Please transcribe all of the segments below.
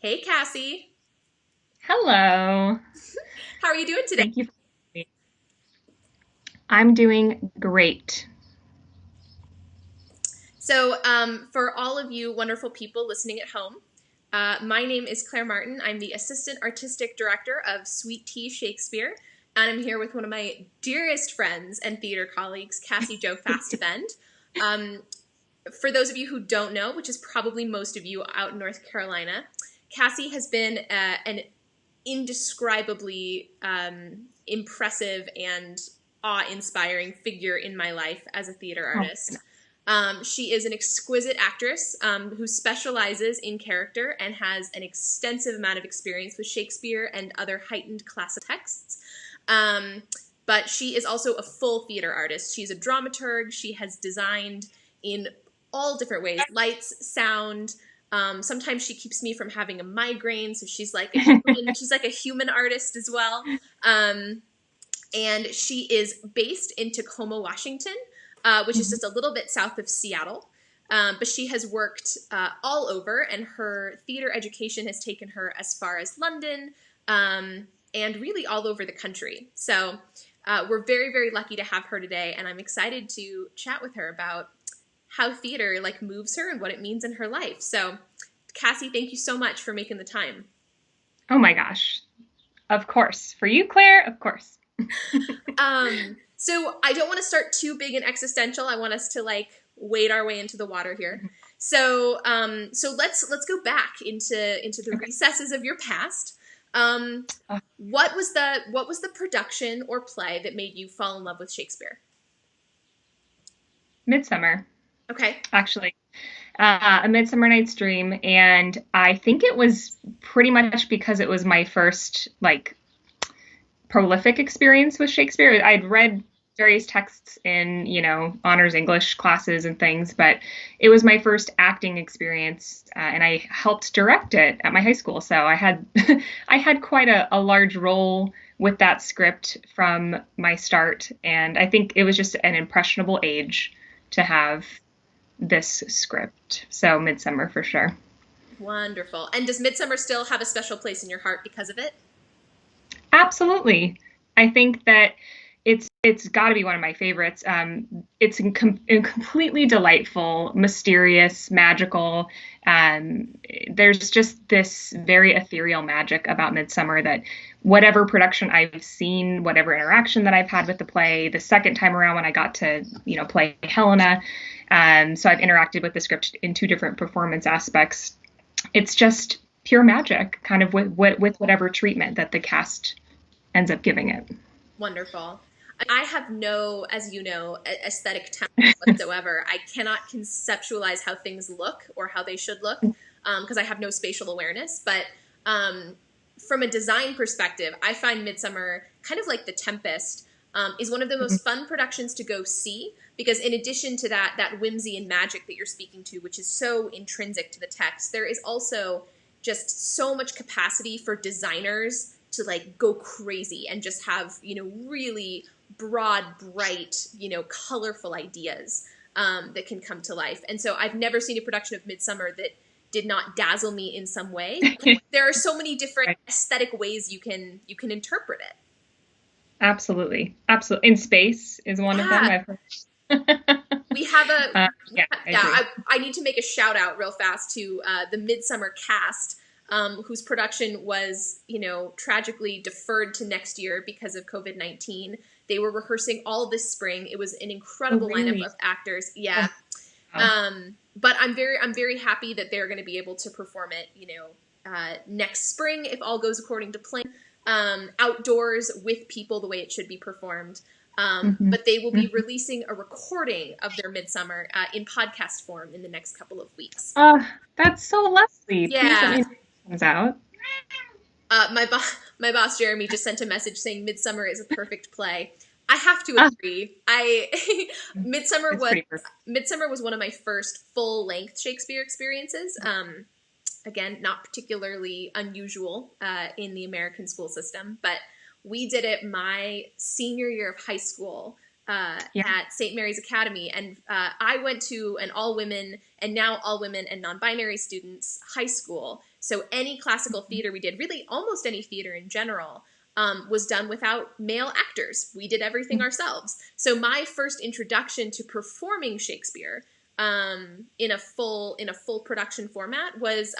Hey, Cassie. Hello. How are you doing today? Thank you. I'm doing great. For all of you wonderful people listening at home, my name is Claire Martin. I'm the Assistant Artistic Director of Sweet Tea Shakespeare, and I'm here with one of my dearest friends and theater colleagues, Cassie Jo Fastevend. Um, for those of you who don't know, which is probably most of you out in North Carolina, Cassie has been an indescribably impressive and awe-inspiring figure in my life as a theater Oh, artist. She is an exquisite actress who specializes in character and has an extensive amount of experience with Shakespeare and other heightened classic texts. Um, but she is also a full theater artist. She's a dramaturg. She has designed in all different ways: lights, sound. Sometimes she keeps me from having a migraine, so she's like a human. She's like a human artist as well. Um, and she is based in Tacoma, Washington, which is just a little bit south of Seattle. But she has worked all over, and her theater education has taken her as far as London and really all over the country. So we're very, very lucky to have her today, and I'm excited to chat with her about how theater like moves her and what it means in her life. So, Cassie, thank you so much for making the time. Oh my gosh. Of course. For you, Claire, of course. So I don't want to start too big and existential. I want us to like wade our way into the water here. So let's go back into the Okay. recesses of your past. Uh, What was the production or play that made you fall in love with Shakespeare? Midsummer, Okay. actually. A Midsummer Night's Dream. And I think it was pretty much because it was my first, prolific experience with Shakespeare. I'd read various texts in, honors English classes and things, but it was my first acting experience, and I helped direct it at my high school. So I had I had quite a large role with that script from my start, and I think it was just an impressionable age to have this script. So Midsummer for sure. Wonderful. And does Midsummer still have a special place in your heart because of it? Absolutely. I think that it's got to be one of my favorites. It's completely delightful, mysterious, magical. There's just this very ethereal magic about Midsummer that whatever production I've seen, whatever interaction that I've had with the play, the second time around when I got to, play Helena, so I've interacted with the script in two different performance aspects. It's just pure magic, kind of with whatever treatment that the cast ends up giving it. Wonderful. I have no, as you know, aesthetic talent whatsoever. I cannot conceptualize how things look or how they should look because I have no spatial awareness. But um, from a design perspective, I find Midsummer, kind of like The Tempest, is one of the most fun productions to go see because in addition to that whimsy and magic that you're speaking to, which is so intrinsic to the text, there is also just so much capacity for designers to like go crazy and just have really broad, bright, colorful ideas that can come to life. And so I've never seen a production of Midsummer that did not dazzle me in some way. There are so many different Right. aesthetic ways you can interpret it. Absolutely. Absolutely. In space is one of them Yeah, I've heard. we have a Yeah, I yeah. agree. I need to make a shout out real fast to the Midsummer cast, whose production was tragically deferred to next year because of COVID-19. They were rehearsing all this spring. It was an Oh, incredible lineup really? of actors. Oh, Yeah. wow. But I'm very happy that they're going to be able to perform it, next spring if all goes according to plan, outdoors with people the way it should be performed. Hmm. But they will be Hmm. releasing a recording of their Midsummer in podcast form in the next couple of weeks. That's so lovely. Please let Yeah. me know when it comes out. My boss Jeremy just sent a message saying Midsummer is a perfect play. I have to Ah, agree. I Midsummer it's was pretty perfect. Midsummer was one of my first full length Shakespeare experiences. Again, not particularly unusual in the American school system, but we did it my senior year of high school Yeah. at St. Mary's Academy, and I went to an all women and now all women and non binary students high school. So any classical theater we did, really almost any theater in general, was done without male actors. We did everything ourselves. So my first introduction to performing Shakespeare in a full production format was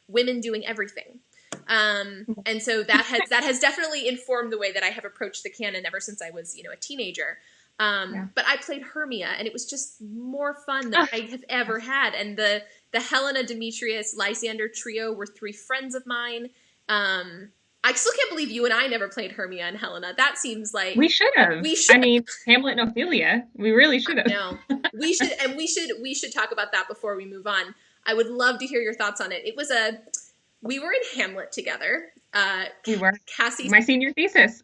women doing everything. And so that has definitely informed the way that I have approached the canon ever since I was, a teenager. But I played Hermia, and it was just more fun than I have ever had. And the Helena, Demetrius, Lysander trio were 3 friends of mine. I still can't believe you and I never played Hermia and Helena. That seems like we should have. I mean, Hamlet and Ophelia. We really should have. No, we should talk about that before we move on. I would love to hear your thoughts on it. We were in Hamlet together. We were. Cassie, my senior thesis.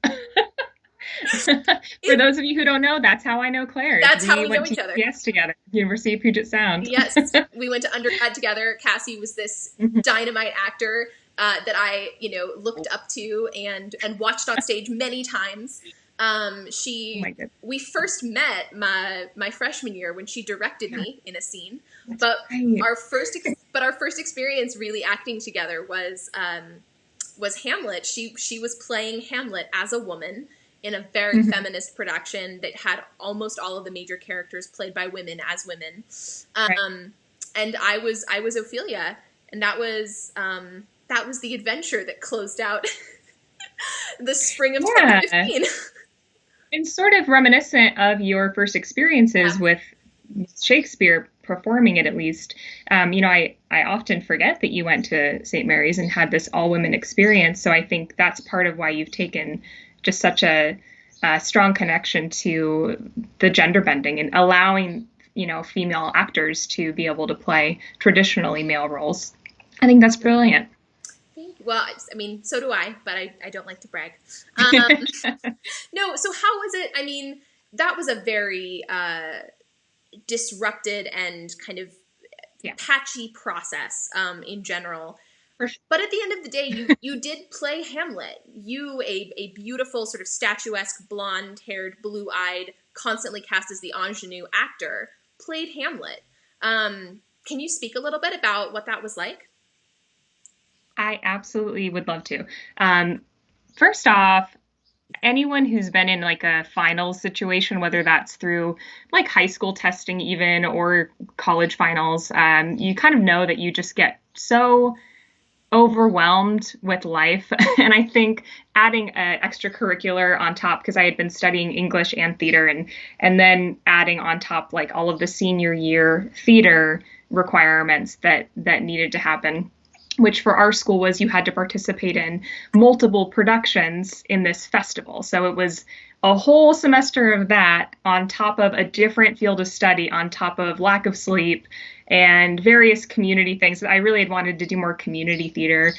For those of you who don't know, that's how I know Claire. That's how we know each other. Yes, together, University of Puget Sound. Yes, we went to undergrad together. Cassie was this dynamite actor that I, looked up to and watched on stage many times. We first met my freshman year when she directed me in a scene. But our first experience really acting together was Hamlet. She was playing Hamlet as a woman in a very feminist production that had almost all of the major characters played by women as women. And I was Ophelia, and that was the adventure that closed out the spring of 2015. And sort of reminiscent of your first experiences with Shakespeare, performing it at least. I often forget that you went to St. Mary's and had this all-women experience. So I think that's part of why you've taken just such a strong connection to the gender bending and allowing, female actors to be able to play traditionally male roles. I think that's brilliant. Well, I mean, so do I, but I don't like to brag. No, so how was it? I mean, that was a very disrupted and kind of patchy process in general. Sure. But at the end of the day, you did play Hamlet. You, a beautiful sort of statuesque, blonde-haired, blue-eyed, constantly cast as the ingenue actor, played Hamlet. Can you speak a little bit about what that was like? I absolutely would love to. First off, anyone who's been in like a finals situation, whether that's through like high school testing even or college finals, you kind of know that you just get so overwhelmed with life. And I think adding an extracurricular on top, because I had been studying English and theater, and then adding on top like all of the senior year theater requirements that needed to happen, which for our school was you had to participate in multiple productions in this festival. So it was a whole semester of that on top of a different field of study, on top of lack of sleep and various community things. I really had wanted to do more community theater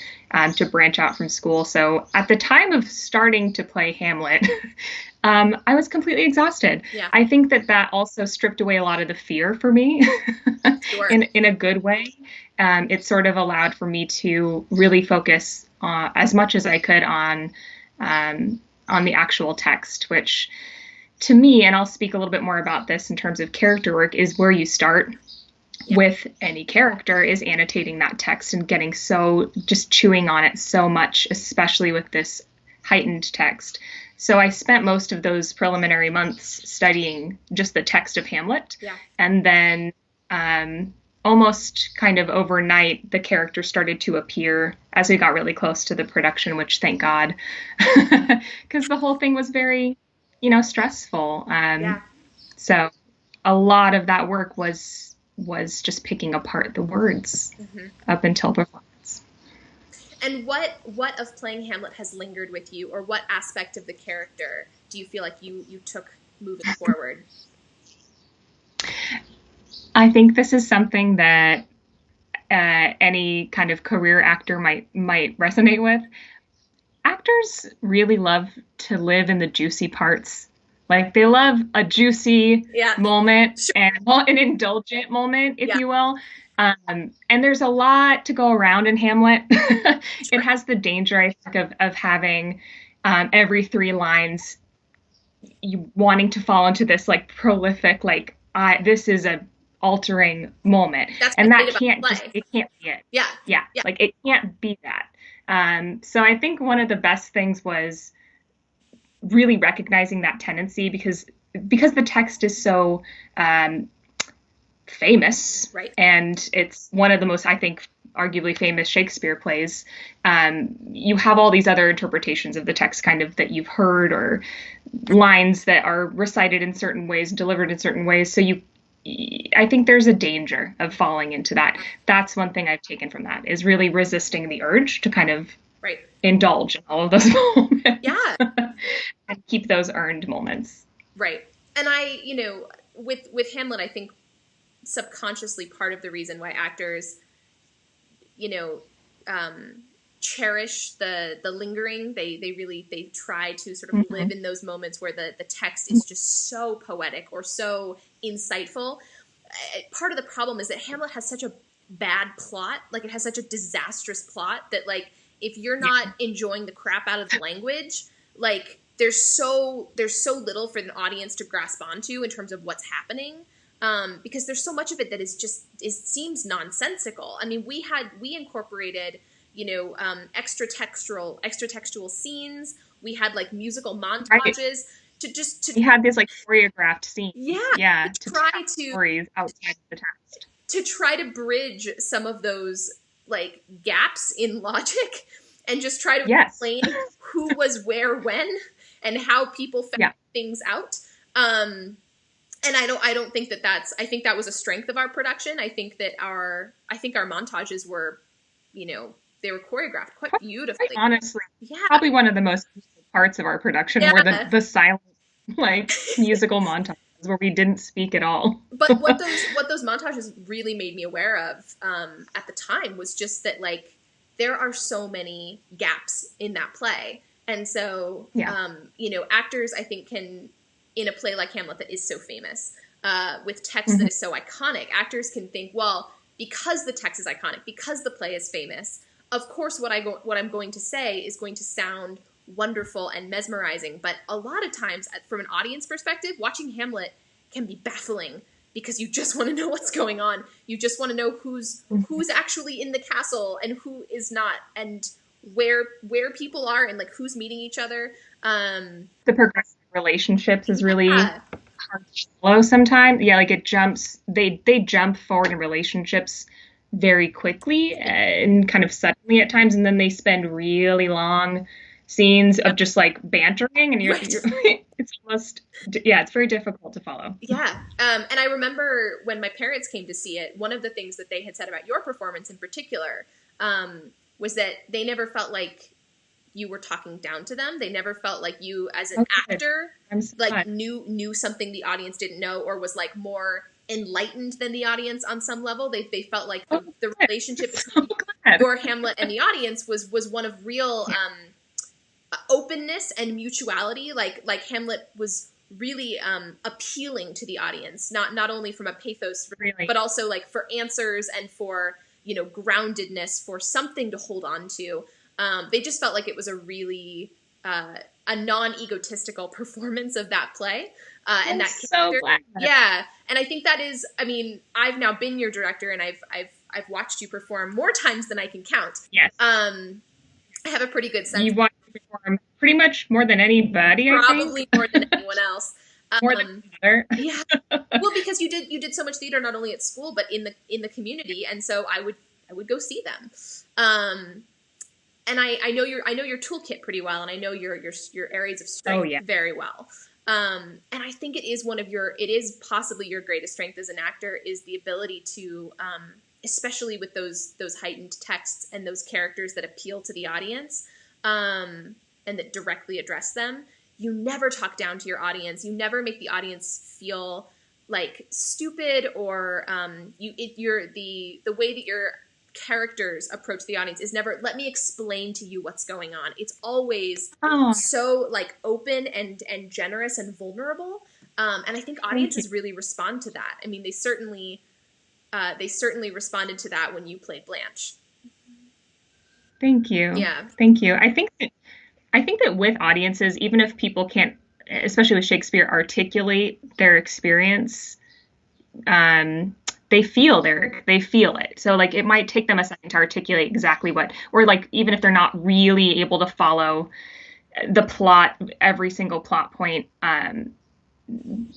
to branch out from school. So at the time of starting to play Hamlet, I was completely exhausted. Yeah. I think that also stripped away a lot of the fear for me sure. in a good way. It sort of allowed for me to really focus as much as I could on the actual text, which to me, and I'll speak a little bit more about this in terms of character work, is where you start with any character, is annotating that text and getting just chewing on it so much, especially with this heightened text. So I spent most of those preliminary months studying just the text of Hamlet. Yeah. And then almost kind of overnight, the character started to appear as we got really close to the production, which thank God, because the whole thing was very, stressful. So a lot of that work was just picking apart the words up until performance. And what of playing Hamlet has lingered with you, or what aspect of the character do you feel like you took moving forward? I think this is something that any kind of career actor might resonate with. Actors really love to live in the juicy parts. Like they love a juicy moment and an indulgent moment, if you will. And there's a lot to go around in Hamlet. It has the danger, I think, of having every 3 lines you wanting to fall into this like prolific, like this is a altering moment. That's And that it can't be it. Yeah. Yeah. Yeah. Like it can't be that. So I think one of the best things was really recognizing that tendency because the text is so famous, right, and it's one of the most, I think, arguably famous Shakespeare plays. You have all these other interpretations of the text kind of that you've heard, or lines that are recited in certain ways, delivered in certain ways. So I think there's a danger of falling into that. That's one thing I've taken from that, is really resisting the urge to kind of right, indulge in all of those moments. Yeah. And keep those earned moments. Right. And with Hamlet, I think subconsciously part of the reason why actors, cherish the lingering, they try to sort of live in those moments where the text is just so poetic or so insightful. Part of the problem is that Hamlet has such a bad plot, like it has such a disastrous plot that like if you're not enjoying the crap out of the language, like there's so little for the audience to grasp onto in terms of what's happening. Because there's so much of it that seems nonsensical. I mean, we incorporated, extra textual scenes. We had like musical montages we had this like choreographed scenes. Yeah. To try to stories outside of the text. To try to bridge some of those like gaps in logic and just try to explain who was where when and how people found things out. And I don't think I think that was a strength of our production. I think our montages were, they were choreographed quite beautifully. Quite honestly, probably one of the most parts of our production were the silent, like musical montages where we didn't speak at all. But what those montages really made me aware of at the time was just that like there are so many gaps in that play, and so actors I think can, in a play like Hamlet that is so famous, with text that is so iconic, actors can think, well, because the text is iconic, because the play is famous, of course what I'm going to say is going to sound wonderful and mesmerizing. But a lot of times, from an audience perspective, watching Hamlet can be baffling because you just want to know what's going on. You just want to know who's actually in the castle and who is not, and where people are and like who's meeting each other. The progressive relationships is really hard to follow sometimes. Yeah, like it jumps. They jump forward in relationships very quickly and kind of suddenly at times, and then they spend really long scenes of just like bantering, and you're it's almost it's very difficult to follow. And I remember when my parents came to see it, one of the things that they had said about your performance in particular was that they never felt like you were talking down to them. They never felt like you as an actor like knew something the audience didn't know, or was like more enlightened than the audience on some level. They felt like the relationship between your Hamlet and the audience was one of real openness and mutuality. Like Hamlet was really appealing to the audience, not only from a pathos, but also like for answers and for groundedness, for something to hold on to. They just felt like it was a really a non-egotistical performance of that play. And that character. So glad. Yeah. And I think that is, I mean, I've now been your director, and I've watched you perform more times than I can count. Yes. I have a pretty good sense. You watch me perform pretty much more than anybody, probably more than anyone else. More than other. Yeah. Well, because you did so much theater, not only at school, but in the community. And so I would go see them. And I know your toolkit pretty well, and I know your areas of strength very well. And I think it is possibly your greatest strength as an actor, is the ability to, especially with those heightened texts and those characters that appeal to the audience, and that directly address them. You never talk down to your audience. You never make the audience feel like stupid, or the way that your characters approach the audience is never, let me explain to you what's going on. It's always so like open and generous and vulnerable. And I think audiences really respond to that. I mean, they certainly responded to that when you played Blanche. Thank you. Yeah. Thank you. I think that with audiences, even if people can't, especially with Shakespeare, articulate their experience, they feel it. So like it might take them a second to articulate exactly what, or like even if they're not really able to follow the plot, every single plot point,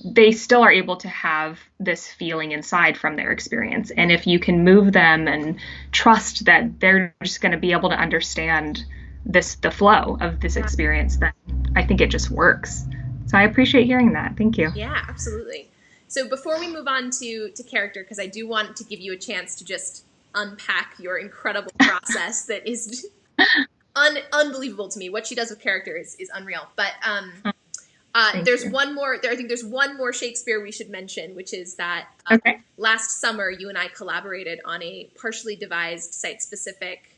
they still are able to have this feeling inside from their experience. And if you can move them and trust that they're just going to be able to understand the flow of this experience, then I think it just works. So I appreciate hearing that. Thank you. Yeah, absolutely. So before we move on to character, because I do want to give you a chance to just unpack your incredible process that is unbelievable to me. What she does with character is unreal. But there's one more. I think there's one more Shakespeare we should mention, which is that last summer you and I collaborated on a partially devised, site-specific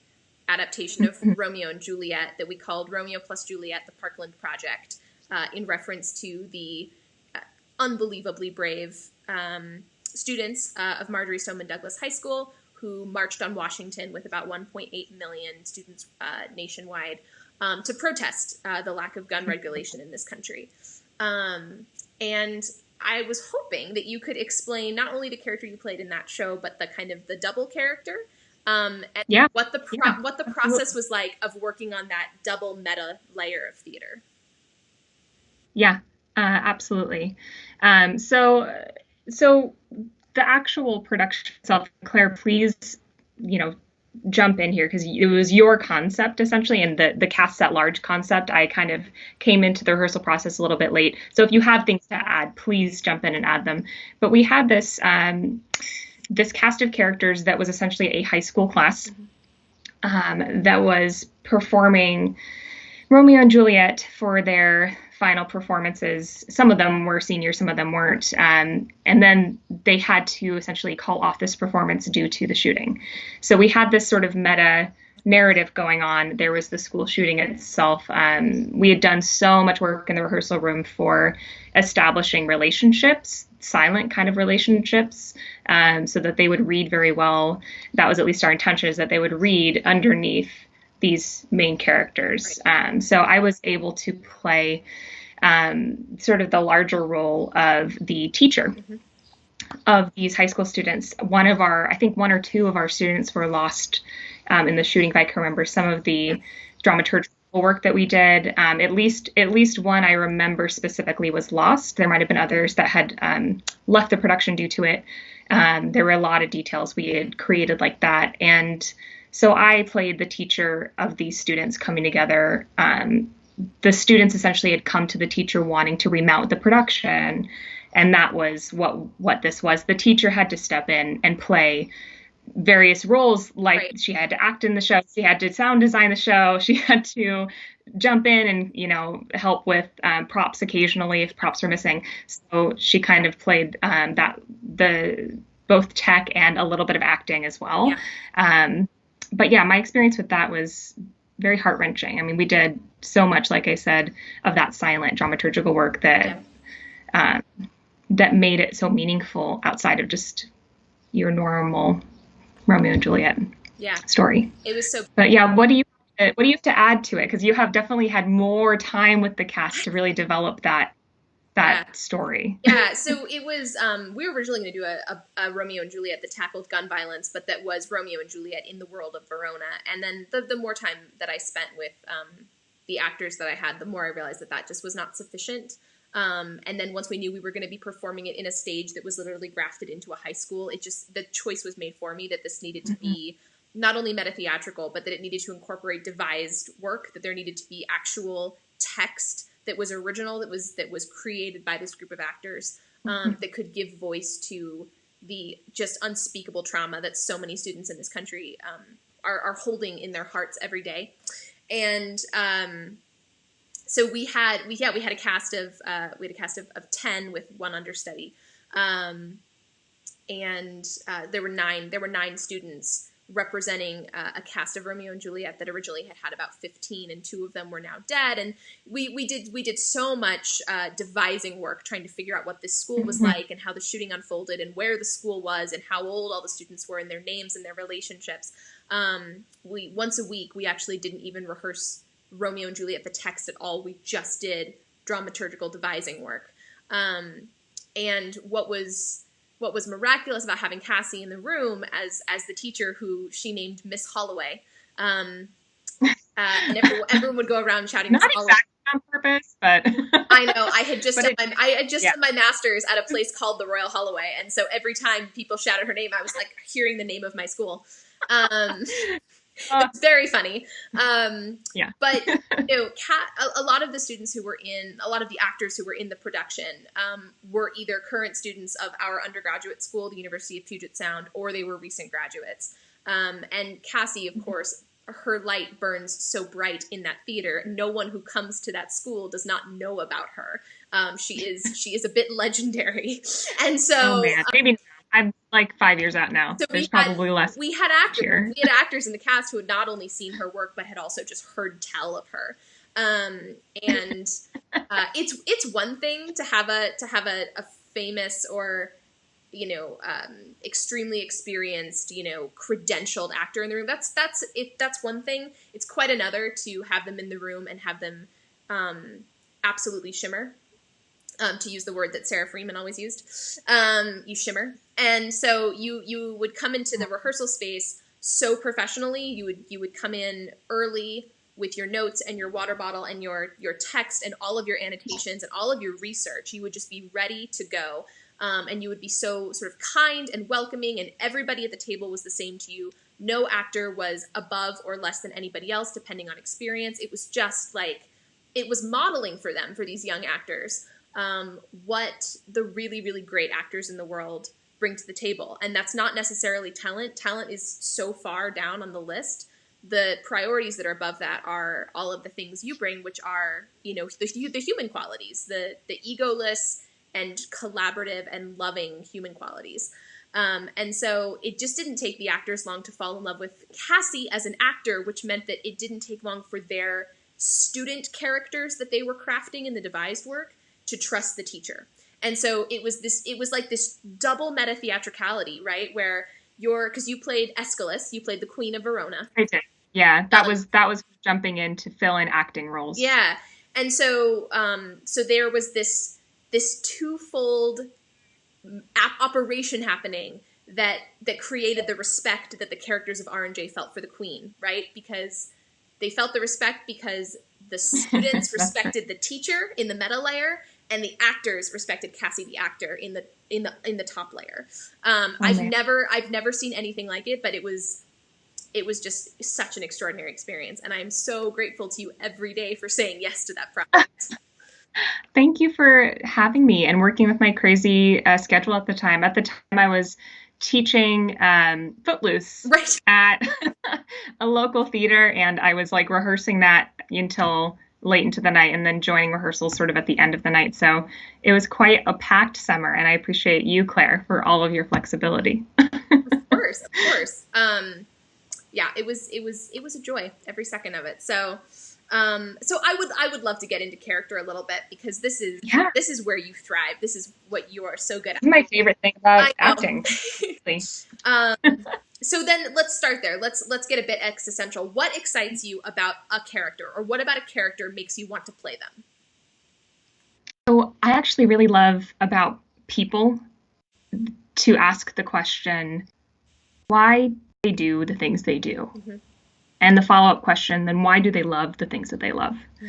adaptation of Romeo and Juliet that we called Romeo plus Juliet: The Parkland Project, in reference to the unbelievably brave students of Marjory Stoneman Douglas High School who marched on Washington with about 1.8 million students nationwide to protest the lack of gun regulation in this country. And I was hoping that you could explain not only the character you played in that show, but the kind of the double character, and what the process was like of working on that double meta layer of theater. Yeah, absolutely. So the actual production itself, Claire, please, jump in here, because it was your concept essentially, and the cast at large concept. I kind of came into the rehearsal process a little bit late. So if you have things to add, please jump in and add them. But we had this cast of characters that was essentially a high school class that was performing Romeo and Juliet for their final performances. Some of them were seniors, some of them weren't. And then they had to essentially call off this performance due to the shooting. So we had this sort of meta narrative going on. There was the school shooting itself. We had done so much work in the rehearsal room for establishing relationships, silent kind of relationships, so that they would read very well. That was at least our intention, is that they would read underneath these main characters. So I was able to play sort of the larger role of the teacher of these high school students. I think one or two of our students were lost in the shooting, if I can remember. Some of the dramaturgical work that we did, at least one I remember specifically was lost. There might have been others that had left the production due to it. There were a lot of details we had created like that. And so I played the teacher of these students coming together. The students essentially had come to the teacher wanting to remount the production. And that was what this was. The teacher had to step in and play various roles, like she had to act in the show, she had to sound design the show, she had to jump in and, help with props occasionally if props were missing. So she kind of played both tech and a little bit of acting as well. Yeah. But yeah, my experience with that was very heart-wrenching. I mean, we did so much, like I said, of that silent dramaturgical work that that made it so meaningful outside of just your normal Romeo and Juliet story. It was so. But yeah, what do you have to add to it? Because you have definitely had more time with the cast to really develop that story. Yeah, so it was, we were originally going to do a Romeo and Juliet that tackled gun violence, but that was Romeo and Juliet in the world of Verona. And then the more time that I spent with the actors that I had, the more I realized that just was not sufficient. And then once we knew we were going to be performing it in a stage that was literally grafted into a high school, the choice was made for me that this needed to be not only meta-theatrical, but that it needed to incorporate devised work, that there needed to be actual text that was original, that was created by this group of actors, that could give voice to the just unspeakable trauma that so many students in this country are holding in their hearts every day. And so we had a cast of 10 with one understudy, and there were nine students representing a cast of Romeo and Juliet that originally had about 15, and 2 of them were now dead. And we did so much devising work trying to figure out what this school was like, and how the shooting unfolded, and where the school was, and how old all the students were, and their names and their relationships. Once a week, we actually didn't even rehearse Romeo and Juliet, the text, at all. We just did dramaturgical devising work. And what was what was miraculous about having Cassie in the room as the teacher, who she named Miss Holloway, and everyone would go around shouting Not Miss Holloway. Exactly on purpose, but I know. I had just done yeah. my master's at a place called the Royal Holloway, and so every time people shouted her name, I was like hearing the name of my school. It's very funny. Yeah. But a lot of the students who were a lot of the actors who were in the production were either current students of our undergraduate school, the University of Puget Sound, or they were recent graduates. And Cassie, of course, her light burns so bright in that theater. No one who comes to that school does not know about her. She is a bit legendary, and so maybe I'm like 5 years out now. So there's probably less. We had actors in the cast who had not only seen her work but had also just heard tell of her. And it's one thing to have a famous or extremely experienced, credentialed actor in the room. That's one thing. It's quite another to have them in the room and have them absolutely shimmer. To use the word that Sarah Freeman always used, you shimmer. And so you would come into the rehearsal space so professionally. You would come in early with your notes and your water bottle and your text and all of your annotations and all of your research. You would just be ready to go. And you would be so sort of kind and welcoming, and everybody at the table was the same to you. No actor was above or less than anybody else, depending on experience. It was just like, it was modeling for them, for these young actors, what the really, really great actors in the world bring to the table. And that's not necessarily talent. Talent is so far down on the list. The priorities that are above that are all of the things you bring, which are, the human qualities, the egoless and collaborative and loving human qualities. And so it just didn't take the actors long to fall in love with Cassie as an actor, which meant that it didn't take long for their student characters that they were crafting in the devised work to trust the teacher. And so it was like this double meta theatricality, right? Where because you played Aeschylus, you played the Queen of Verona. I did. Yeah. That was jumping in to fill in acting roles. Yeah. And so, so there was this twofold operation happening that created the respect that the characters of R&J felt for the Queen, right? Because they felt the respect because the students respected the teacher in the meta layer, and the actors respected Cassie the actor in the top layer. I've never seen anything like it, but it was just such an extraordinary experience, and I'm so grateful to you every day for saying yes to that project. Thank you for having me and working with my crazy schedule at the time. At the time, I was teaching Footloose at a local theater, and I was like rehearsing that until late into the night and then joining rehearsals sort of at the end of the night. So it was quite a packed summer, and I appreciate you, Claire, for all of your flexibility. Of course. Yeah, it was a joy, every second of it. So I would love to get into character a little bit, because this is where you thrive. This is what you are so good at. This is my favorite thing about acting. So then let's start there. Let's get a bit existential. What excites you about a character, or what about a character makes you want to play them? So I actually really love about people to ask the question, why they do the things they do? Mm-hmm. And the follow-up question, then why do they love the things that they love? Mm-hmm.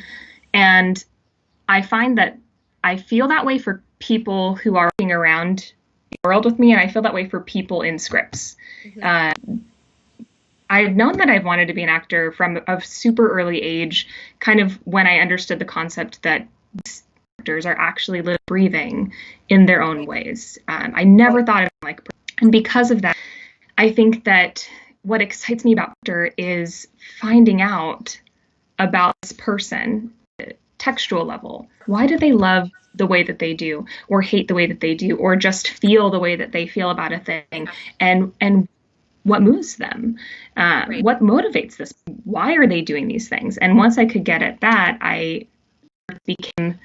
And I find that I feel that way for people who are working around the world with me, and I feel that way for people in scripts. Mm-hmm. I've known that I've wanted to be an actor from a super early age, kind of when I understood the concept that actors are actually living, breathing in their own ways. I never thought of them and because of that, I think that what excites me about actor is finding out about this person, textual level. Why do they love the way that they do, or hate the way that they do, or just feel the way that they feel about a thing, and what moves them, what motivates this? Why are they doing these things? And once I could get at that, I became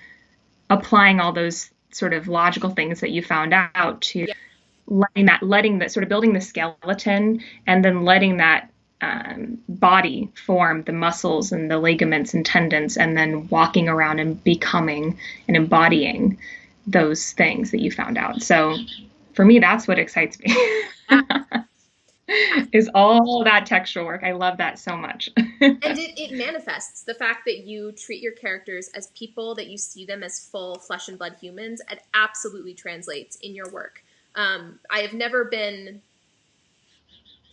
applying all those sort of logical things that you found out to letting that sort of building the skeleton, and then letting that body form the muscles and the ligaments and tendons, and then walking around and becoming and embodying those things that you found out. So for me, that's what excites me. Is all that textual work. I love that so much. And it manifests the fact that you treat your characters as people, that you see them as full flesh and blood humans. It absolutely translates in your work. I have never been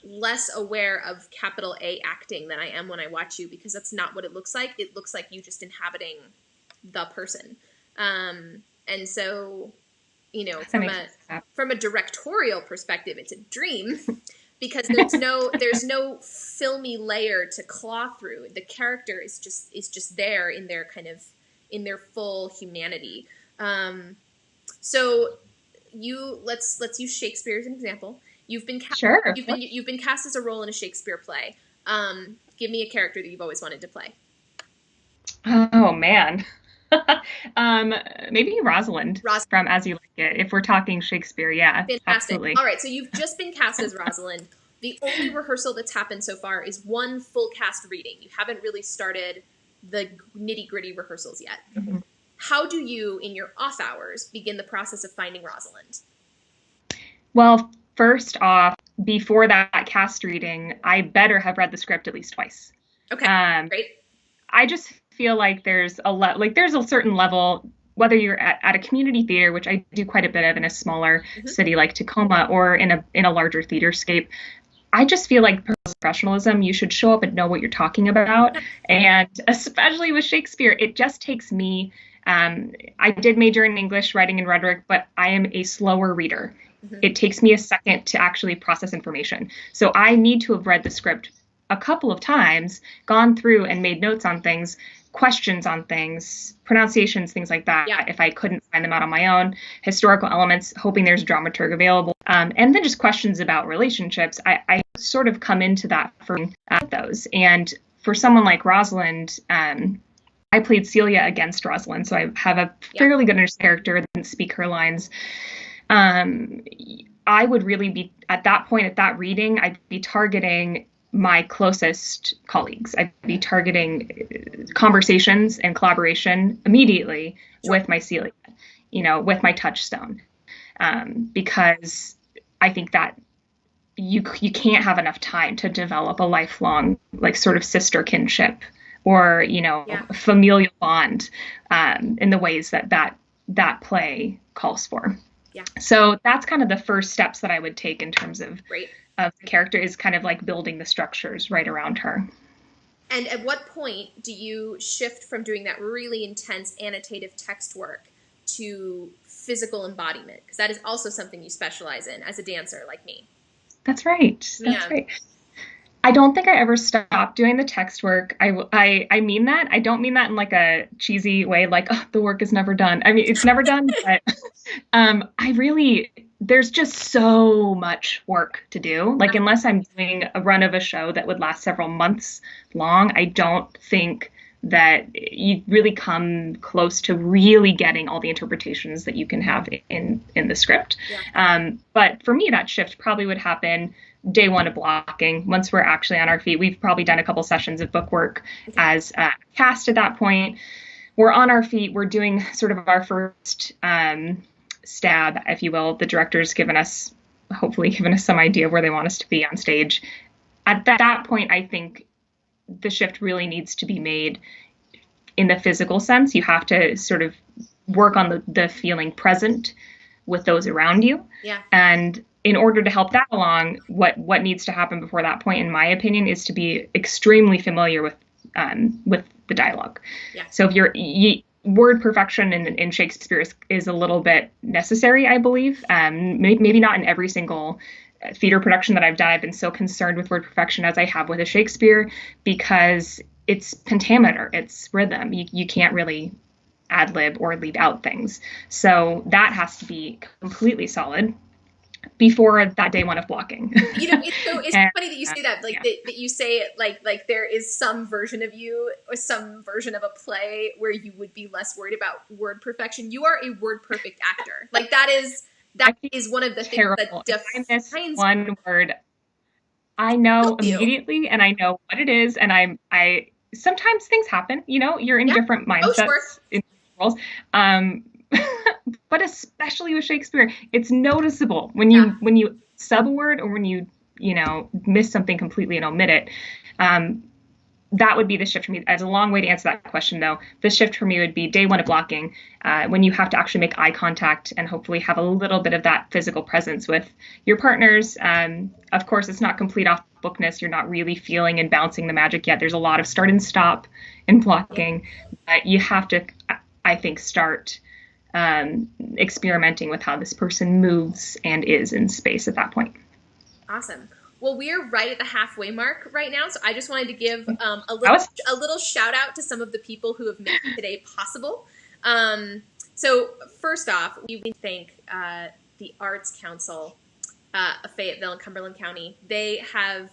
less aware of capital A acting than I am when I watch you, because that's not what it looks like. It looks like you just inhabiting the person. And so, you know, from a directorial perspective, it's a dream. Because there's no filmy layer to claw through. The character is just there in their full humanity. So let's use Shakespeare as an example. You've been cast as a role in a Shakespeare play. Give me a character that you've always wanted to play. Oh man. Maybe Rosalind from As You Like It, if we're talking Shakespeare. Yeah, fantastic. Absolutely. All right, so you've just been cast as Rosalind. The only rehearsal that's happened so far is one full cast reading. You haven't really started the nitty-gritty rehearsals yet. Mm-hmm. How do you, in your off hours, begin the process of finding Rosalind? Well, first off, before that cast reading, I better have read the script at least twice. Okay, great. I just feel like there's a certain level, whether you're at a community theater, which I do quite a bit of in a smaller city like Tacoma, or in a larger theaterscape. I just feel like professionalism, you should show up and know what you're talking about. And especially with Shakespeare, it just takes me, I did major in English, writing and rhetoric, but I am a slower reader. Mm-hmm. It takes me a second to actually process information. So I need to have read the script a couple of times, gone through and made notes on things, questions on things, pronunciations, things like that. Yeah. If I couldn't find them out on my own, historical elements, hoping there's dramaturg available. And then just questions about relationships. I sort of come into that for those. And for someone like Rosalind, I played Celia against Rosalind, so I have a fairly good character that can speak her lines. I would really be, at that point, at that reading, I'd be targeting my closest colleagues. I'd be targeting conversations and collaboration immediately with my Celia, with my touchstone. Because I think that you can't have enough time to develop a lifelong, like, sort of sister kinship or, familial bond in the ways that play calls for. Yeah. So that's kind of the first steps that I would take in terms of the character, is kind of like building the structures right around her. And at what point do you shift from doing that really intense annotative text work to physical embodiment? Because that is also something you specialize in as a dancer like me. That's right. That's right. I don't think I ever stopped doing the text work. I mean that. I don't mean that in like a cheesy way, like, oh, the work is never done. I mean, it's never done, but there's just so much work to do. Like, unless I'm doing a run of a show that would last several months long, I don't think that you really come close to really getting all the interpretations that you can have in the script. Yeah. But for me, that shift probably would happen day one of blocking. Once we're actually on our feet, we've probably done a couple sessions of book work as a cast at that point. We're on our feet. We're doing sort of our first stab, if you will. The director's hopefully given us some idea of where they want us to be on stage. At that point, I think the shift really needs to be made in the physical sense. You have to sort of work on the feeling present with those around you. Yeah. And in order to help that along, what needs to happen before that point, in my opinion, is to be extremely familiar with the dialogue. Yeah. So if word perfection in Shakespeare is a little bit necessary, I believe. Maybe not in every single theater production that I've done. I've been so concerned with word perfection as I have with a Shakespeare, because it's pentameter, it's rhythm. You can't really ad lib or leave out things. So that has to be completely solid before that day one of blocking. It's funny that you say that, that you say it like there is some version of you or some version of a play where you would be less worried about word perfection. You are a word perfect actor. Like that is one of the things that defines one word. I know immediately, and I know what it is, and I sometimes things happen. You're in different mindsets in roles. but especially with Shakespeare, it's noticeable when you sub a word or when you miss something completely and omit it. That would be the shift for me. As a long way to answer that question, though, the shift for me would be day one of blocking, when you have to actually make eye contact and hopefully have a little bit of that physical presence with your partners. Of course, it's not complete off bookness. You're not really feeling and bouncing the magic yet. There's a lot of start and stop in blocking. But you have to, I think, start experimenting with how this person moves and is in space at that point. Awesome. Well, we are right at the halfway mark right now, so I just wanted to give a little shout out to some of the people who have made today possible. So first off, we thank the Arts Council of Fayetteville and Cumberland County. They have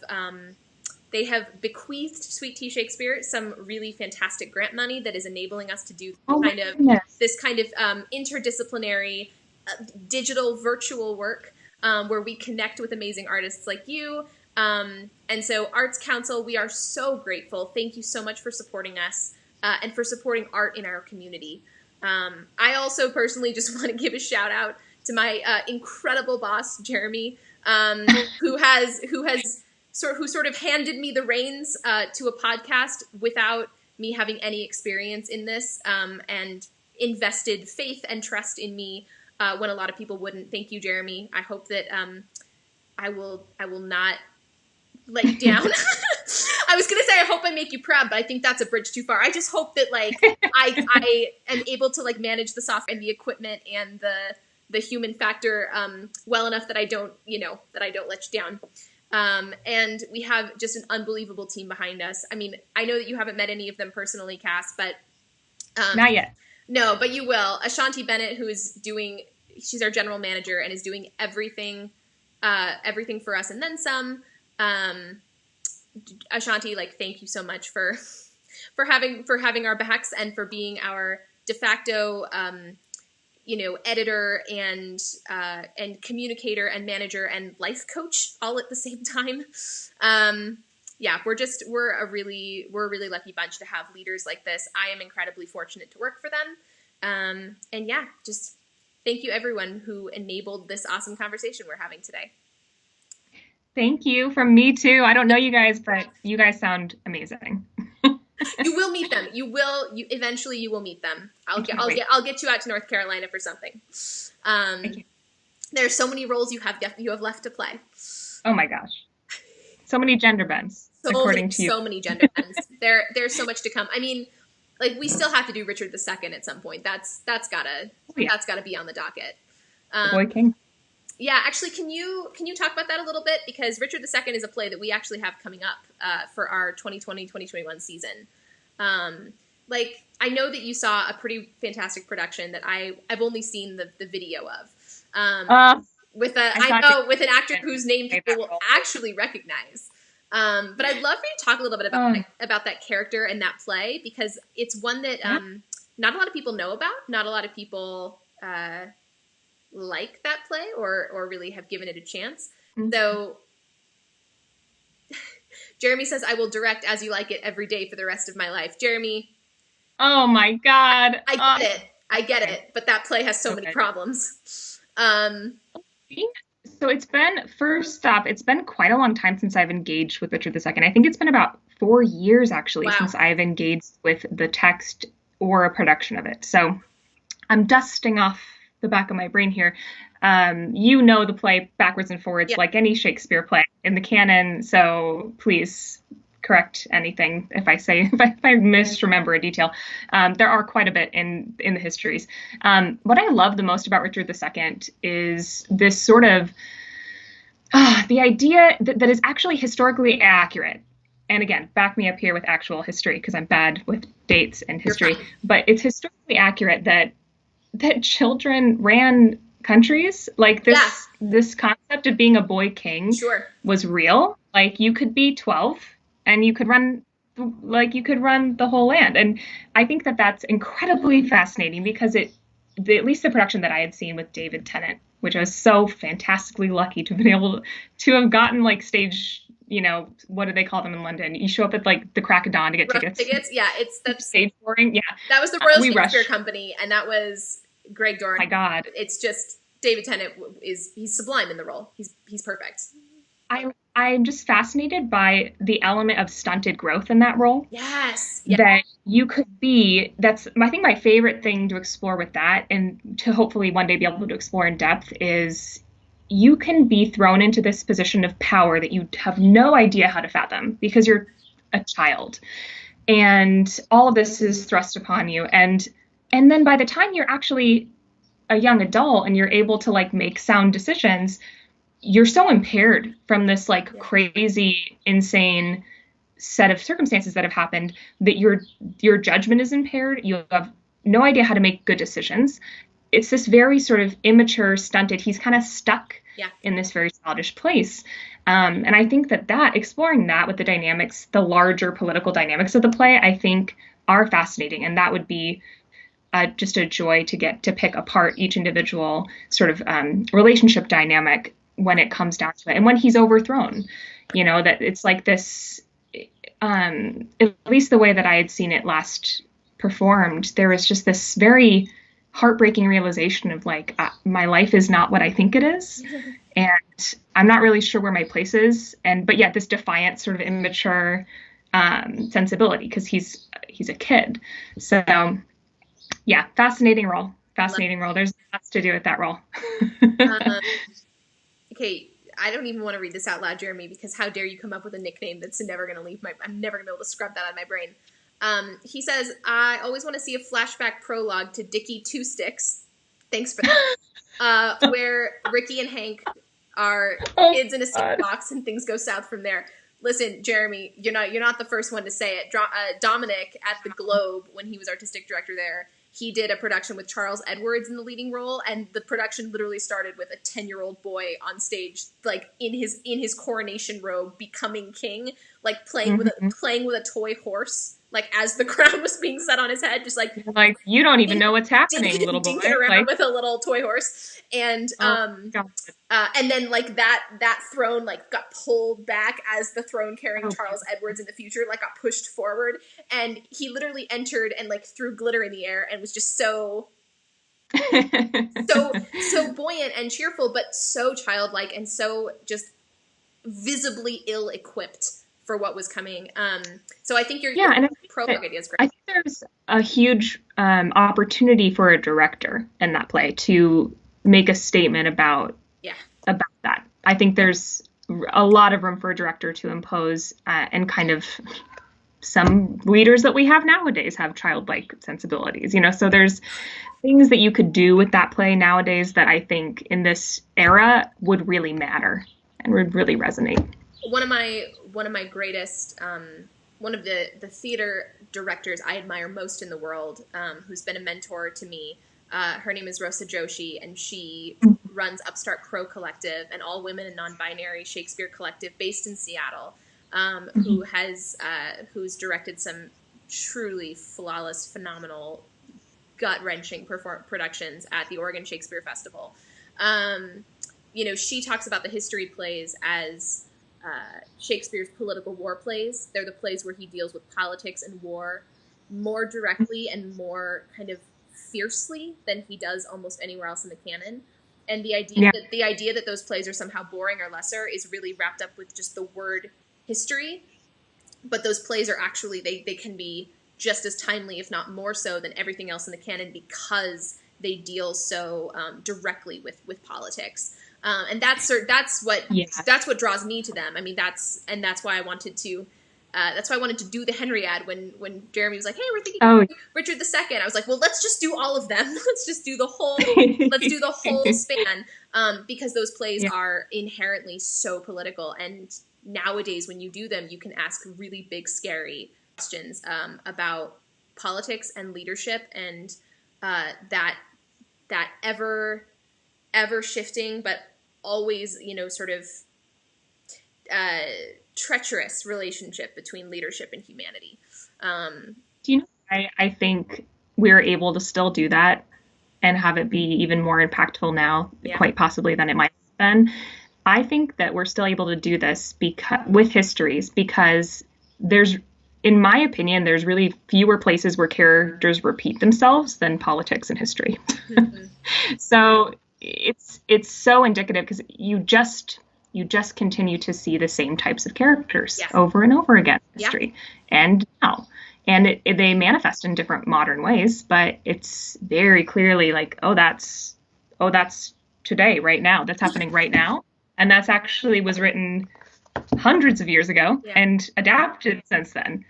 bequeathed Sweet Tea Shakespeare some really fantastic grant money that is enabling us to do this kind of interdisciplinary digital virtual work. Where we connect with amazing artists like you. And so Arts Council, we are so grateful. Thank you so much for supporting us and for supporting art in our community. I also personally just want to give a shout out to my incredible boss, Jeremy, who sort of handed me the reins to a podcast without me having any experience in this, and invested faith and trust in me when a lot of people wouldn't. Thank you, Jeremy. I hope that I will not let you down. I was going to say, I hope I make you proud, but I think that's a bridge too far. I just hope that I am able to manage the software and the equipment and the human factor well enough that I don't let you down. And we have just an unbelievable team behind us. I mean, I know that you haven't met any of them personally, Cass, but not yet. No, but you will. Ashanti Bennett, she's our general manager and is doing everything for us and then some. Ashanti, thank you so much for having our backs and for being our de facto, editor and communicator and manager and life coach all at the same time. We're a really lucky bunch to have leaders like this. I am incredibly fortunate to work for them. Just thank you everyone who enabled this awesome conversation we're having today. Thank you from me too. I don't know you guys, but you guys sound amazing. You will meet them. Eventually you will meet them. I'll get you out to North Carolina for something. Thank you. There are so many roles you have left to play. Oh my gosh. So many gender bends, according to you. So many gender bends. There's so much to come. I mean, we still have to do Richard II at some point. That's gotta be on the docket. The Boy King. Yeah, actually, can you talk about that a little bit? Because Richard II is a play that we actually have coming up for our 2020-2021 season. I know that you saw a pretty fantastic production that I've only seen the video of. With an actor whose name people will actually recognize. But I'd love for you to talk a little bit about that character and that play, because it's one that not a lot of people know about. Not a lot of people like that play or really have given it a chance. Mm-hmm. So Jeremy says, I will direct As You Like It every day for the rest of my life. Jeremy. Oh my God. I get it. But that play has so many problems. So it's been quite a long time since I've engaged with Richard II. I think it's been about 4 years actually since I've engaged with the text or a production of it. So I'm dusting off the back of my brain here. The play backwards and forwards like any Shakespeare play in the canon. So please correct anything if I misremember a detail. There are quite a bit in the histories. What I love the most about Richard II is this sort of the idea that is actually historically accurate. And again, back me up here with actual history because I'm bad with dates and history. But it's historically accurate that children ran countries. This concept of being a boy king was real. You could be 12 and you could run the whole land. And I think that that's incredibly fascinating because at least the production that I had seen with David Tennant, which I was so fantastically lucky to have been able to have gotten stage, what do they call them in London? You show up at the crack of dawn to get tickets. Yeah, it's the stage boarding. Yeah, that was the Royal Shakespeare Company, and that was Greg Dorn. My God. It's just David Tennant he's sublime in the role. He's perfect. I'm just fascinated by the element of stunted growth in that role. Yes. That you could be, that's, I think my favorite thing to explore with that, and to hopefully one day be able to explore in depth, is you can be thrown into this position of power that you have no idea how to fathom because you're a child. And all of this is thrust upon you. And then by the time you're actually a young adult and you're able to like make sound decisions, you're so impaired from this like crazy, insane set of circumstances that have happened that your judgment is impaired. You have no idea how to make good decisions. It's this very sort of immature, stunted, he's kind of stuck in this very childish place. And I think that exploring that with the dynamics, the larger political dynamics of the play, I think are fascinating. And that would be just a joy to get to pick apart each individual sort of relationship dynamic when it comes down to it. And when he's overthrown, that it's like this, at least the way that I had seen it last performed, there was just this very heartbreaking realization of like, my life is not what I think it is. And I'm not really sure where my place is. But yet this defiant sort of immature sensibility, because he's a kid. So yeah, fascinating role. There's lots to do with that role. Okay, I don't even want to read this out loud, Jeremy, because how dare you come up with a nickname that's never going to leave I'm never going to be able to scrub that out of my brain. He says, I always want to see a flashback prologue to Dickie Two Sticks. Thanks for that. Where Ricky and Hank are kids in a stick box and things go south from there. Listen, Jeremy, you're not the first one to say it. Dominic at the Globe, when he was artistic director there, he did a production with Charles Edwards in the leading role, and the production literally started with a 10-year-old boy on stage, like in his coronation robe, becoming king, like playing with a toy horse, like as the crown was being set on his head, just like you don't even know what's happening, little boy, around with a little toy horse, and and then like that throne like got pulled back as the throne carrying Charles Edwards in the future like got pushed forward, and he literally entered and like threw glitter in the air and was just so buoyant and cheerful, but so childlike and so just visibly ill-equipped for what was coming. So I think your prologue idea is great. I think there's a huge opportunity for a director in that play to make a statement about that. I think there's a lot of room for a director to impose and kind of some leaders that we have nowadays have childlike sensibilities, so there's things that you could do with that play nowadays that I think in this era would really matter and would really resonate. One of my greatest, one of the theater directors I admire most in the world, who's been a mentor to me, her name is Rosa Joshi, and she runs Upstart Crow Collective, an all-women and non-binary Shakespeare collective based in Seattle, who's directed some truly flawless, phenomenal, gut-wrenching productions at the Oregon Shakespeare Festival. She talks about the history plays as Shakespeare's political war plays. They're the plays where he deals with politics and war more directly and more kind of fiercely than he does almost anywhere else in the canon. And the idea that those plays are somehow boring or lesser is really wrapped up with just the word history. But those plays are actually, they can be just as timely, if not more so, than everything else in the canon because they deal so directly with politics. And that's what draws me to them. I mean, that's why I wanted to do the Henry ad when Jeremy was like, "Hey, we're thinking Richard II." I was like, "Well, let's just do all of them. Let's just do the whole span." Because those plays are inherently so political, and nowadays when you do them, you can ask really big, scary questions about politics and leadership and that ever shifting, but always, sort of treacherous relationship between leadership and humanity. I think we're able to still do that and have it be even more impactful now, quite possibly than it might have been. I think that we're still able to do this with histories because there's in my opinion, there's really fewer places where characters repeat themselves than politics and history. Mm-hmm. So it's so indicative because you just continue to see the same types of characters over and over again in history and now. And they manifest in different modern ways, but it's very clearly like, oh, that's today, right now. That's happening right now. And that's actually was written hundreds of years ago and adapted since then,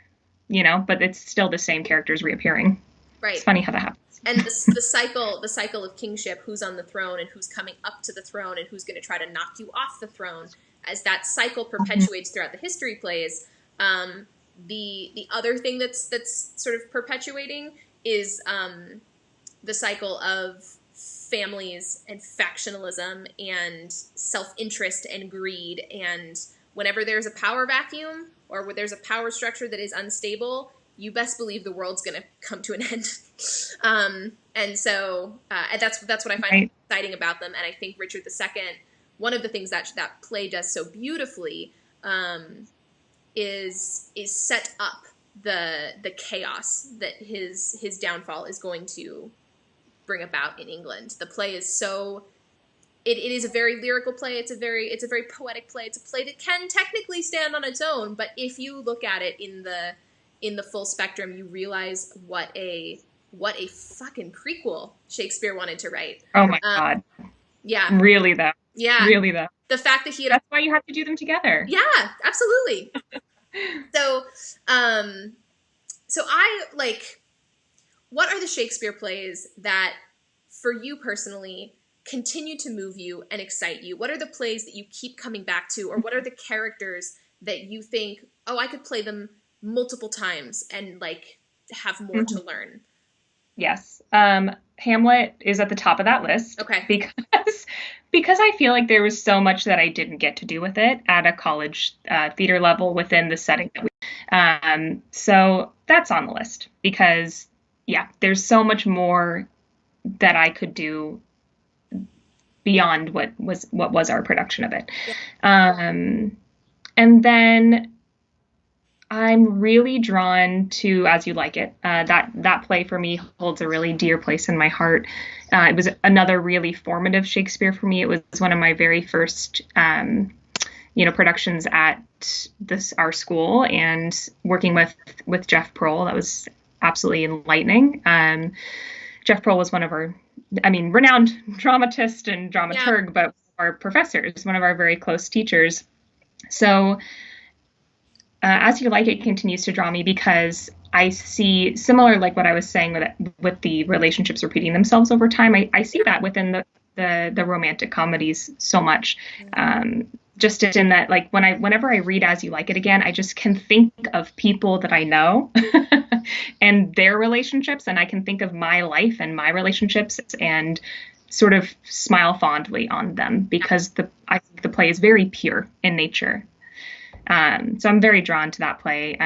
but it's still the same characters reappearing. Right. It's funny how that happens. And the cycle of kingship, who's on the throne and who's coming up to the throne and who's going to try to knock you off the throne, as that cycle perpetuates throughout the history plays. The other thing that's sort of perpetuating is the cycle of families and factionalism and self-interest and greed. And whenever there's a power vacuum or where there's a power structure that is unstable, you best believe the world's going to come to an end. And so that's what I find exciting about them. And I think Richard II, one of the things that play does so beautifully is set up the chaos that his downfall is going to bring about in England. The play is so it is a very lyrical play. It's a very poetic play. It's a play that can technically stand on its own, but if you look at it in the full spectrum, you realize what a fucking prequel Shakespeare wanted to write. Oh my God. Yeah. Really though. Yeah. Really though. The fact that that's why you have to do them together. Yeah, absolutely. So I what are the Shakespeare plays that for you personally continue to move you and excite you? What are the plays that you keep coming back to, or what are the characters that you think, oh, I could play them multiple times and have more to learn? Yes. Hamlet is at the top of that list. Okay. Because I feel like there was so much that I didn't get to do with it at a college theater level within the setting that we so that's on the list because there's so much more that I could do beyond what was our production of it. Yeah. And then I'm really drawn to As You Like It. That play for me holds a really dear place in my heart. It was another really formative Shakespeare for me. It was one of my very first, productions at our school, and working with Jeff Prohl. That was absolutely enlightening. Jeff Prohl was one of our, renowned dramatist and dramaturg, but our professors, one of our very close teachers. So As You Like It continues to draw me because I see, similar like what I was saying with the relationships repeating themselves over time, I see that within the romantic comedies so much. Just in that, whenever I read As You Like It again, I just can think of people that I know and their relationships, and I can think of my life and my relationships and sort of smile fondly on them because I think the play is very pure in nature. So I'm very drawn to that play.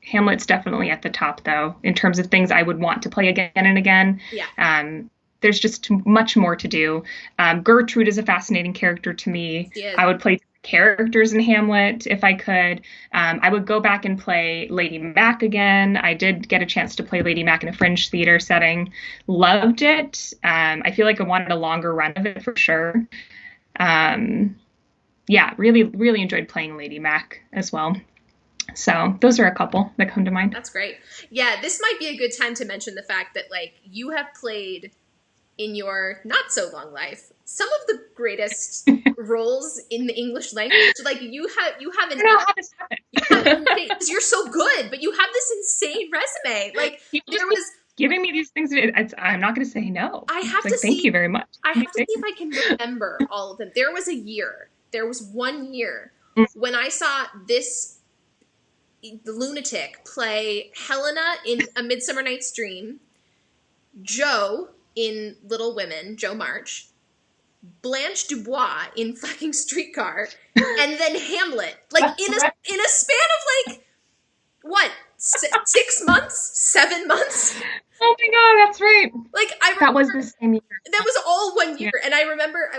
Hamlet's definitely at the top though, in terms of things I would want to play again and again. Yeah. There's just much more to do. Gertrude is a fascinating character to me. I would play characters in Hamlet if I could. I would go back and play Lady Mac again. I did get a chance to play Lady Mac in a Fringe theater setting. Loved it. I feel like I wanted a longer run of it for sure. Really, really enjoyed playing Lady Mac as well. So those are a couple that come to mind. That's great. Yeah, this might be a good time to mention the fact that you have played in your not so long life some of the greatest roles in the English language. You have an, I don't know how this happened. Because you're so good, but you have this insane resume. Giving me these things. I'm not going to say no. I have to see. Thank you very much. I have to see if I can remember all of them. There was 1 year when I saw this lunatic play Helena in A Midsummer Night's Dream, Joe in Little Women, Joe March, Blanche Dubois in fucking Streetcar, and then Hamlet. In a span of 6 months, 7 months. Oh my God, that's right. Like I That was remember the same year. that was all one year, Yeah. and I remember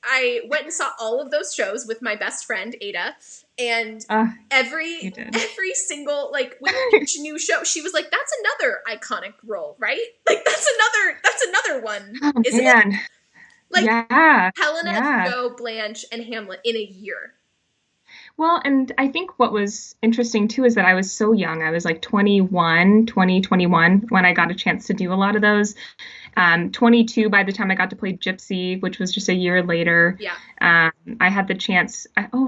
I went and saw all of those shows with my best friend Ada, and Uh, you every did. every single like with each new show, she was like, "That's another iconic role, right? Like that's another one, Oh isn't it?" man. Like Yeah. Helena, Yeah. Joe, Blanche, and Hamlet in a year. Well, and I think what was interesting too is that I was so young. I was like 21, 20, 21 when I got a chance to do a lot of those. 22 by the time I got to play Gypsy, which was just a year later. Yeah, Um, I had the chance,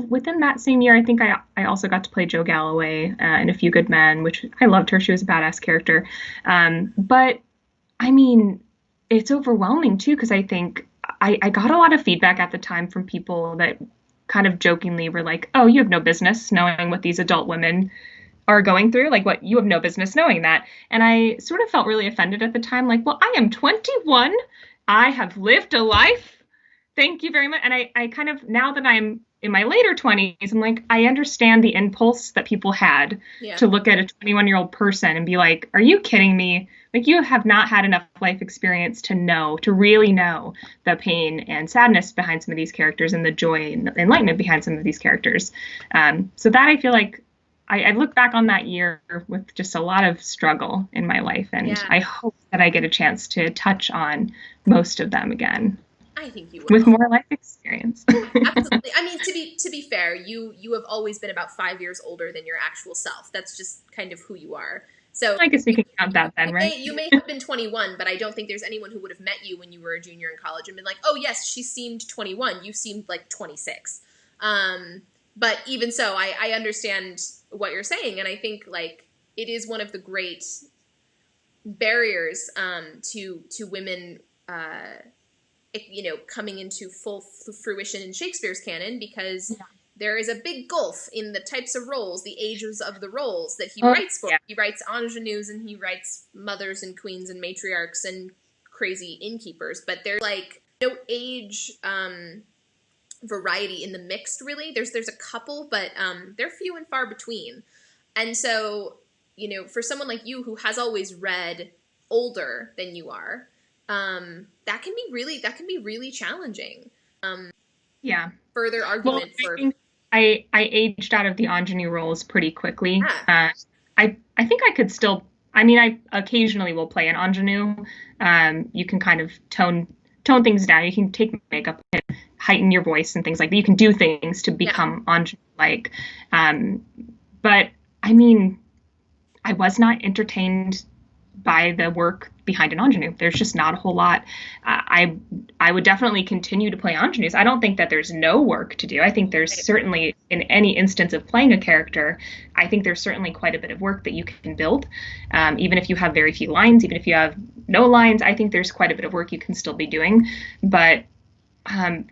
within that same year, I think I also got to play Joe Galloway in A Few Good Men, which I loved her. She was a badass character. But I mean, it's overwhelming too, because I think I got a lot of feedback at the time from people that kind of jokingly were like, oh, you have no business knowing what these adult women are going through. Like, what, you have no business knowing that. And I sort of felt really offended at the time. Like, well, I am 21. I have lived a life. Thank you very much. And I kind of, now that I'm in my later 20s, I'm like, I understand the impulse that people had yeah, to look at a 21-year-old person and be like, are you kidding me? Like, you have not had enough life experience to really know the pain and sadness behind some of these characters and the joy and the enlightenment behind some of these characters. So that I feel like I look back on that year with just a lot of struggle in my life. And yeah. I hope that I get a chance to touch on most of them again I think you with will. more life experience. Absolutely. I mean, to be fair, you have always been about 5 years older than your actual self. That's just kind of who you are. So I guess we can count that then, right? you may have been 21, but I don't think there's anyone who would have met you when you were a junior in college and been like, "Oh yes, she seemed 21. You seemed like 26." But even so, I understand what you're saying, and I think like it is one of the great barriers to women. Coming into full fruition in Shakespeare's canon because there is a big gulf in the types of roles, the ages of the roles that he writes for. Yeah. He writes ingenues and he writes mothers and queens and matriarchs and crazy innkeepers, but there's like no age variety in the mixed really. There's a couple, but they're few and far between. And so, for someone like you who has always read older than you are, that can be really challenging. Yeah. Further Well, argument I for think I aged out of the ingenue roles pretty quickly. yeah, I think I could still. I mean, I occasionally will play an ingenue. You can kind of tone things down. You can take makeup and heighten your voice and things like that. You can do things to become ingenue like. But I mean, I was not entertained by the work behind an ingenue. There's just not a whole lot. I would definitely continue to play ingenues. I don't think that there's no work to do. I think there's certainly, in any instance of playing a character, I think there's certainly quite a bit of work that you can build. Even if you have very few lines, even if you have no lines, I think there's quite a bit of work you can still be doing. But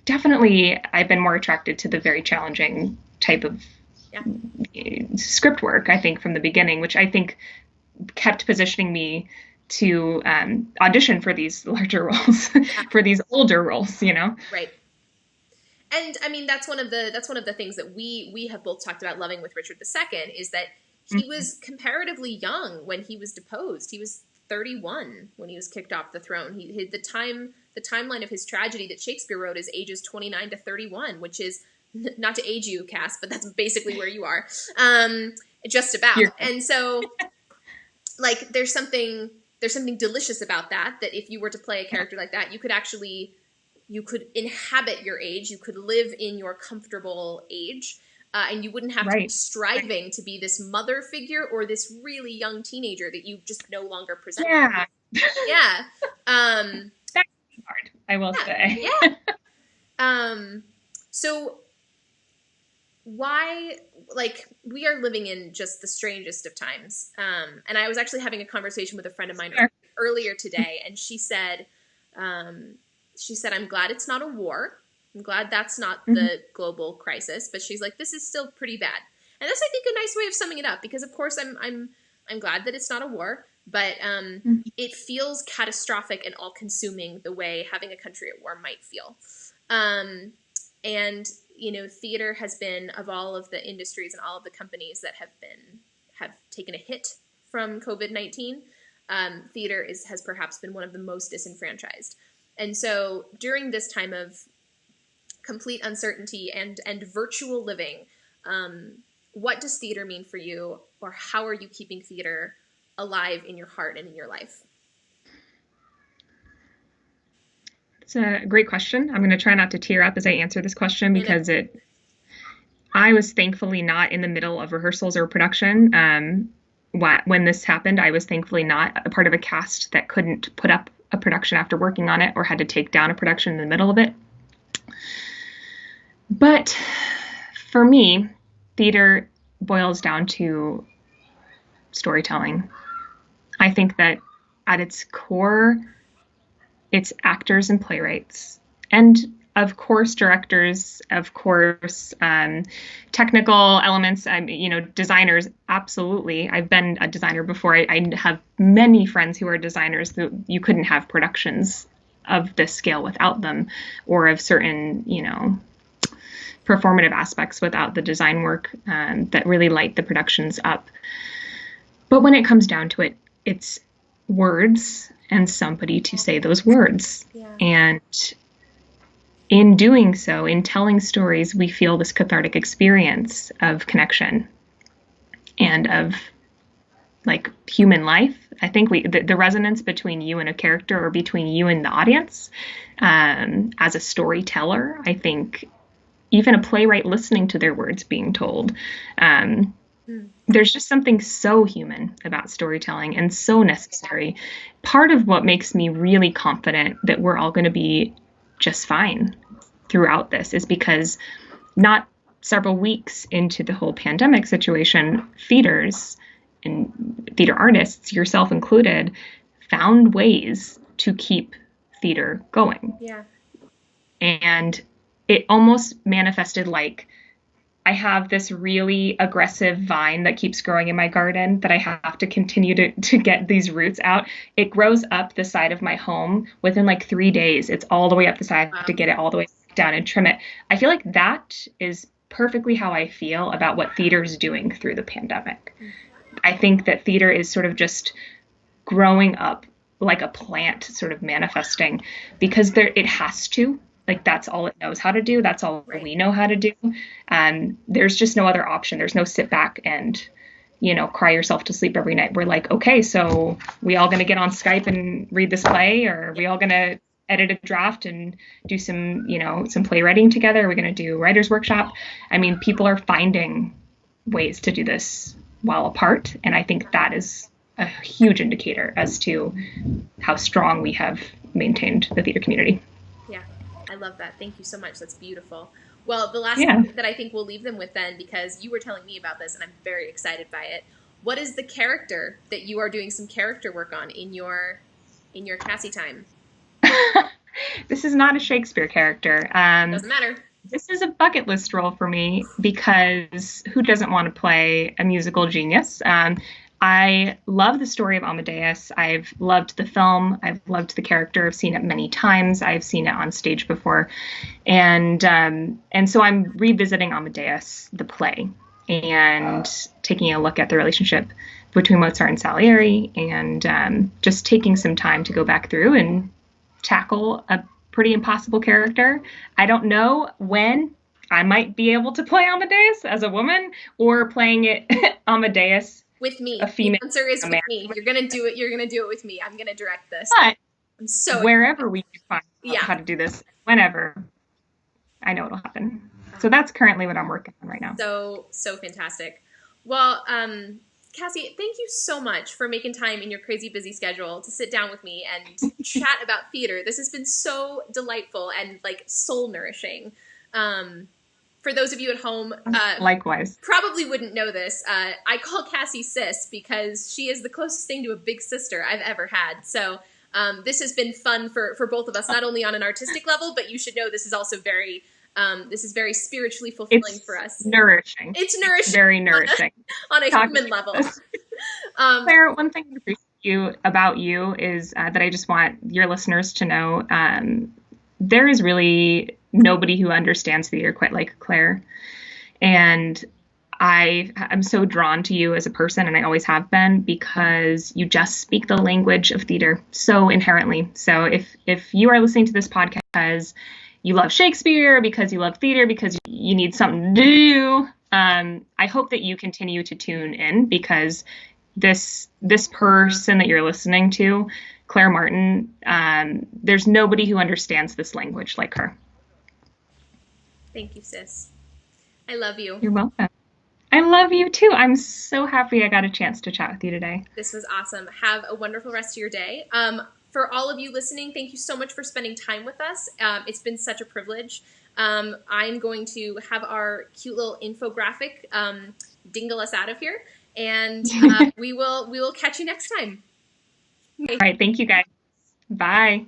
definitely, I've been more attracted to the very challenging type of script work, I think, from the beginning, which I think kept positioning me to audition for these larger roles, for these older roles, right. And I mean that's one of the things that we have both talked about loving with Richard II is that he was comparatively young when he was deposed. He was 31 when he was kicked off the throne. The timeline of his tragedy that Shakespeare wrote is ages 29 to 31, which is not to age you, Cass, but that's basically where you are, just about. And so, like, there's something delicious about that if you were to play a character like that, you could inhabit your age, you could live in your comfortable age, and you wouldn't have to be striving to be this mother figure or this really young teenager that you just no longer present. Yeah. Yeah. That's hard, I will say. Yeah. So why, like, we are living in just the strangest of times. And I was actually having a conversation with a friend of mine earlier today, and she said, I'm glad it's not a war. I'm glad that's not the global crisis, but she's like, this is still pretty bad. And that's, I think, a nice way of summing it up, because of course I'm glad that it's not a war, but it feels catastrophic and all-consuming the way having a country at war might feel. And theater has been, of all of the industries and all of the companies that have taken a hit from COVID-19, theater has perhaps been one of the most disenfranchised. And so during this time of complete uncertainty and virtual living, what does theater mean for you, or how are you keeping theater alive in your heart and in your life? It's a great question. I'm going to try not to tear up as I answer this question because I was thankfully not in the middle of rehearsals or production. When this happened, I was thankfully not a part of a cast that couldn't put up a production after working on it or had to take down a production in the middle of it. But for me, theater boils down to storytelling. I think that at its core, it's actors and playwrights, and of course directors, of course technical elements, designers. Absolutely, I've been a designer before. I have many friends who are designers. That you couldn't have productions of this scale without them, or of certain performative aspects without the design work that really light the productions up. But when it comes down to it, it's words and somebody to say those words. Yeah. And in doing so, in telling stories, we feel this cathartic experience of connection and of like human life. I think the resonance between you and a character, or between you and the audience, as a storyteller, I think even a playwright listening to their words being told, there's just something so human about storytelling and so necessary. Part of what makes me really confident that we're all going to be just fine throughout this is because not several weeks into the whole pandemic situation, theaters and theater artists, yourself included, found ways to keep theater going. Yeah. And it almost manifested like I have this really aggressive vine that keeps growing in my garden that I have to continue to get these roots out. It grows up the side of my home within like 3 days. It's all the way up the side. I have to get it all the way down and trim it. I feel like that is perfectly how I feel about what theater is doing through the pandemic. I think that theater is sort of just growing up like a plant, sort of manifesting, because it has to. Like, that's all it knows how to do. That's all we know how to do. There's just no other option. There's no sit back and, cry yourself to sleep every night. We're like, okay, so we all going to get on Skype and read this play? Or are we all going to edit a draft and do some playwriting together? Are we going to do writer's workshop? I mean, people are finding ways to do this while apart. And I think that is a huge indicator as to how strong we have maintained the theater community. I love that. Thank you so much. That's beautiful. Well, the last thing that I think we'll leave them with then, because you were telling me about this and I'm very excited by it. What is the character that you are doing some character work on in your Cassie time? This is not a Shakespeare character. Doesn't matter. This is a bucket list role for me, because who doesn't want to play a musical genius? I love the story of Amadeus. I've loved the film. I've loved the character. I've seen it many times. I've seen it on stage before. And so I'm revisiting Amadeus, the play, and taking a look at the relationship between Mozart and Salieri, and just taking some time to go back through and tackle a pretty impossible character. I don't know when I might be able to play Amadeus as a woman, or playing it Amadeus with me. A female. The answer is with me. You're gonna do it. You're gonna do it with me. I'm gonna direct this. But I'm so wherever we can find out how to do this, whenever, I know it'll happen. So that's currently what I'm working on right now. So fantastic. Well, Cassie, thank you so much for making time in your crazy busy schedule to sit down with me and chat about theater. This has been so delightful and like soul nourishing. For those of you at home, likewise, probably wouldn't know this. I call Cassie Sis because she is the closest thing to a big sister I've ever had. So this has been fun for both of us, not only on an artistic level, but you should know this is also very spiritually fulfilling for us. Nourishing. It's nourishing. It's very nourishing. On a human level. Claire, one thing I appreciate about you is that I just want your listeners to know there is really nobody who understands theater quite like Claire. And I'm so drawn to you as a person, and I always have been, because you just speak the language of theater so inherently. So if you are listening to this podcast because you love Shakespeare, because you love theater, because you need something to do, I hope that you continue to tune in, because this person that you're listening to, Claire Martin, there's nobody who understands this language like her. Thank you, sis. I love you. You're welcome. I love you too. I'm so happy I got a chance to chat with you today. This was awesome. Have a wonderful rest of your day. For all of you listening, thank you so much for spending time with us. It's been such a privilege. I'm going to have our cute little infographic dingle us out of here, and we will catch you next time. Okay. All right. Thank you, guys. Bye.